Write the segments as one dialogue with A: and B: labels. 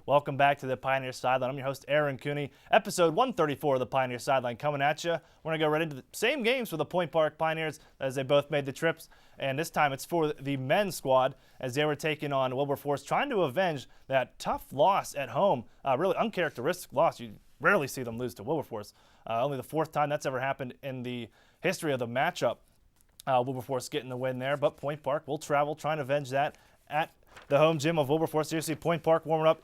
A: Welcome back to the Pioneer Sideline. I'm your host, Aaron Cooney. Episode 134 of the Pioneer Sideline coming at you. We're going to go right into the same games for the Point Park Pioneers as they both made the trips. And this time it's for the men's squad as they were taking on Wilberforce, trying to avenge that tough loss at home. Really uncharacteristic loss. You rarely see them lose to Wilberforce. Only the fourth time that's ever happened in the history of the matchup. Wilberforce getting the win there, but Point Park will travel, trying to avenge that at the home gym of Wilberforce. Seriously, Point Park warming up.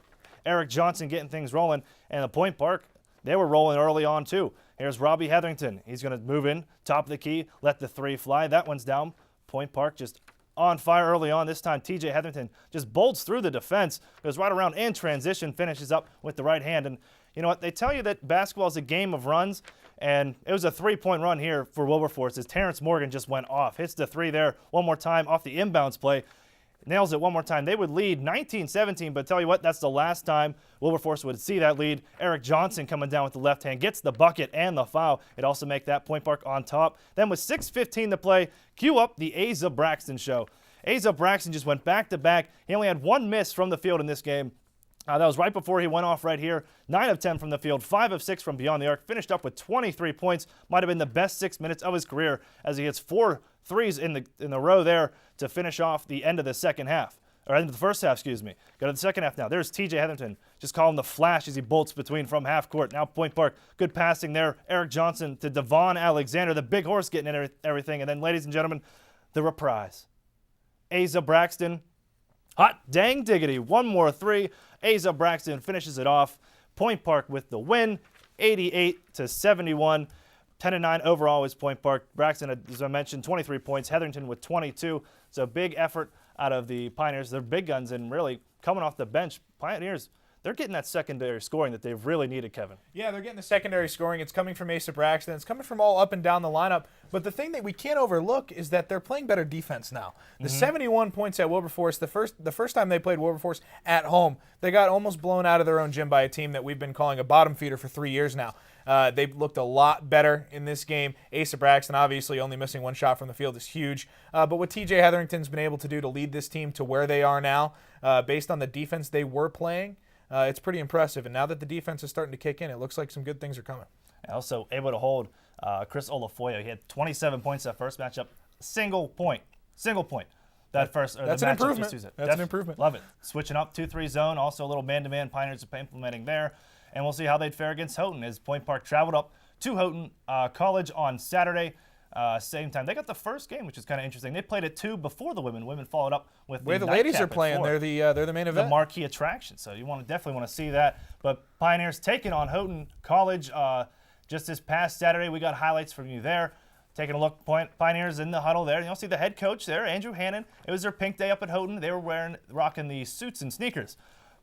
A: Eric Johnson getting things rolling, and the Point Park, they were rolling early on too. Here's Robbie Hetherington. He's going to move in, top of the key, let the three fly. That one's down. Point Park just on fire early on. This time, TJ Hetherington just bolts through the defense, goes right around in transition, finishes up with the right hand. And you know what? They tell you that basketball is a game of runs, and it was a three-point run here for Wilberforce as Terrence Morgan just went off. Hits the three there one more time off the inbounds play. Nails it one more time. They would lead 19-17, but tell you what, that's the last time Wilberforce would see that lead. Eric Johnson coming down with the left hand, gets the bucket and the foul. It also make that Point Park on top. Then with 6:15 to play, cue up the Asa Braxton show. Asa Braxton just went back-to-back. He only had one miss from the field in this game. That was right before he went off right here. 9 of 10 from the field, 5 of 6 from beyond the arc. Finished up with 23 points. Might have been the best 6 minutes of his career as he hits 4 threes in the row there to finish off the end of the second half. Or end of the first half, excuse me. Go to the second half now. There's TJ Hetherington. Just calling the flash as he bolts between from half court. Now Point Park. Good passing there. Eric Johnson to Devon Alexander. The big horse getting in everything. And then, ladies and gentlemen, the reprise. Asa Braxton. Hot dang diggity. One more three. Asa Braxton finishes it off. Point Park with the win, 88-71. 10-9 overall is Point Park. Braxton, as I mentioned, 23 points. Hetherington with 22. So big effort out of the Pioneers. They're big guns and really coming off the bench. Pioneers, they're getting that secondary scoring that they've really needed, Kevin.
B: Yeah, they're getting the secondary scoring. It's coming from Asa Braxton. It's coming from all up and down the lineup. But the thing that we can't overlook is that they're playing better defense now. The 71 points at Wilberforce, the first time they played Wilberforce at home, they got almost blown out of their own gym by a team that we've been calling a bottom feeder for 3 years now. They've looked a lot better in this game. Asa Braxton, obviously, only missing one shot from the field is huge. But what TJ Hetherington's been able to do to lead this team to where they are now, based on the defense they were playing, it's pretty impressive. And now that the defense is starting to kick in, it looks like some good things are coming.
A: Also able to hold Chris Olafoyo. He had 27 points that first matchup. Single point. That's
B: an improvement. That's an improvement.
A: Love it. Switching up 2-3 zone. Also a little man-to-man Pioneers are implementing there. And we'll see how they'd fare against Houghton as Point Park traveled up to Houghton College on Saturday. Same time. They got the first game, which is kind of interesting. They played at 2 before the women. Women followed up with
B: where the ladies are playing. They're the main event.
A: The marquee attraction. So you definitely want to see that. But Pioneers taking on Houghton College just this past Saturday. We got highlights from you there. Taking a look, Pioneers in the huddle there. You'll see the head coach there, Andrew Hannon. It was their pink day up at Houghton. They were rocking the suits and sneakers.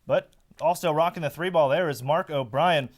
A: But also rocking the 3-ball there is Mark O'Brien.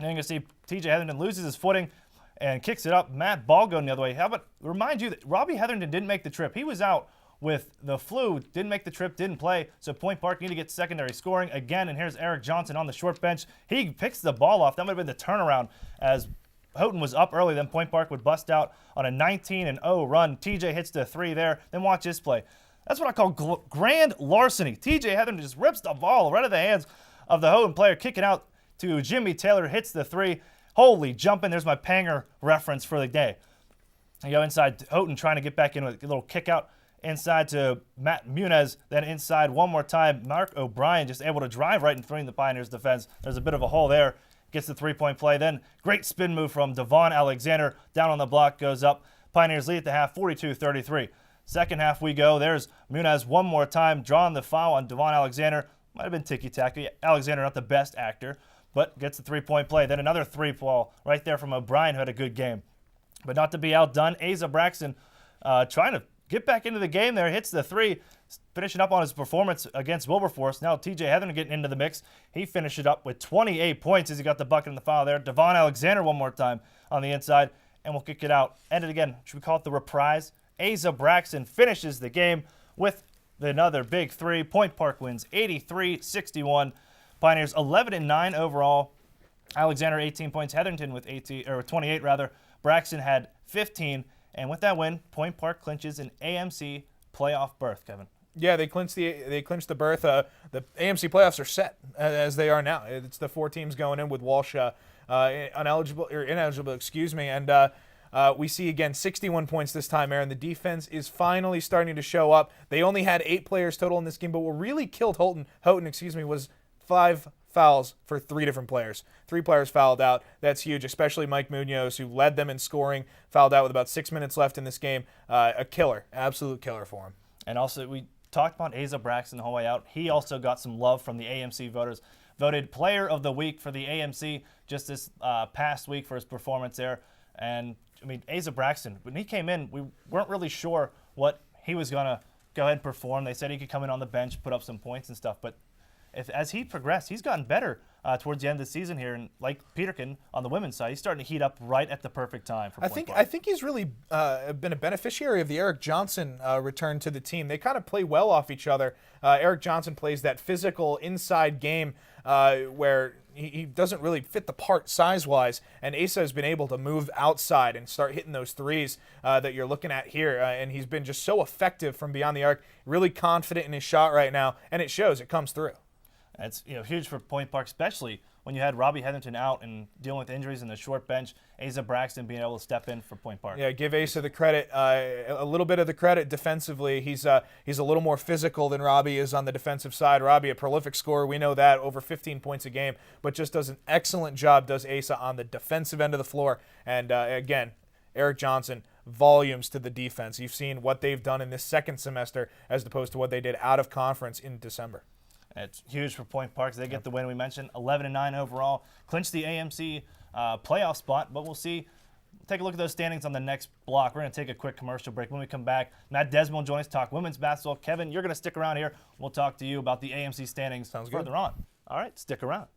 A: And you can see TJ Hetherington loses his footing and kicks it up. Matt Ball going the other way. How about remind you that Robbie Hetherington didn't make the trip. He was out with the flu, didn't make the trip, didn't play. So Point Park need to get secondary scoring again. And here's Eric Johnson on the short bench. He picks the ball off. That might have been the turnaround as Houghton was up early. Then Point Park would bust out on a 19-0 run. TJ hits the 3 there. Then watch this play. That's what I call grand larceny. TJ Hetherington just rips the ball right out of the hands of the Houghton player, kicking out to Jimmy Taylor, hits the 3. Holy jumping. There's my Panger reference for the day. You go inside Houghton trying to get back in with a little kick out inside to Matt Muniz. Then inside one more time. Mark O'Brien just able to drive right in between the Pioneers defense. There's a bit of a hole there. Gets the 3-point play. Then great spin move from Devon Alexander. Down on the block, goes up. Pioneers lead at the half, 42-33. Second half we go. There's Muniz one more time, drawing the foul on Devon Alexander. Might have been ticky-tacky. Alexander not the best actor, but gets the 3-point play. Then another 3-ball right there from O'Brien, who had a good game. But not to be outdone, Asa Braxton trying to get back into the game there, hits the 3, finishing up on his performance against Wilberforce. Now TJ Hetherington getting into the mix. He finished it up with 28 points as he got the bucket in the foul there. Devon Alexander one more time on the inside, and we'll kick it out. End it again. Should we call it the reprise? Asa Braxton finishes the game with another big 3. Point Park wins 83-61. Pioneers 11-9 overall. Alexander 18 points. Hetherington with 28 rather. Braxton had 15. And with that win, Point Park clinches an AMC playoff berth, Kevin.
B: Yeah, they clinched the berth. The AMC playoffs are set. as they are now. It's the 4 teams going in with Walsh ineligible, and we see again 61 points this time, Aaron. The defense is finally starting to show up. They only had 8 players total in this game, but what really killed Houghton, was 5 fouls for 3 different players. 3 players fouled out. That's huge, especially Mike Munoz, who led them in scoring, fouled out with about 6 minutes left in this game. A killer, absolute killer for him.
A: And also, we talked about Asa Braxton the whole way out. He also got some love from the AMC voters. Voted Player of the Week for the AMC just this past week for his performance there. And, I mean, Asa Braxton, when he came in, we weren't really sure what he was going to go ahead and perform. They said he could come in on the bench, put up some points and stuff. But as he progressed, he's gotten better towards the end of the season here. And like Peterkin on the women's side, he's starting to heat up right at the perfect time for point guard.
B: I think he's really been a beneficiary of the Eric Johnson return to the team. They kind of play well off each other. Eric Johnson plays that physical inside game where he doesn't really fit the part size-wise, and Asa has been able to move outside and start hitting those threes that you're looking at here, and he's been just so effective from beyond the arc, really confident in his shot right now, and it shows. It comes through.
A: It's huge for Point Park, especially when you had Robbie Hetherington out and dealing with injuries in the short bench. Asa Braxton being able to step in for Point Park.
B: Yeah, give Asa the credit, a little bit of the credit defensively. He's a little more physical than Robbie is on the defensive side. Robbie, a prolific scorer, we know that, over 15 points a game, but just does an excellent job, does Asa, on the defensive end of the floor. And again, Eric Johnson, volumes to the defense. You've seen what they've done in this second semester as opposed to what they did out of conference in December.
A: It's huge for Point Park. They get the win we mentioned, 11-9 overall, clinch the AMC playoff spot. But we'll see. Take a look at those standings on the next block. We're going to take a quick commercial break. When we come back, Matt Desmond will join us to talk women's basketball. Kevin, you're going to stick around here. We'll talk to you about the AMC standings further on. All right, stick around.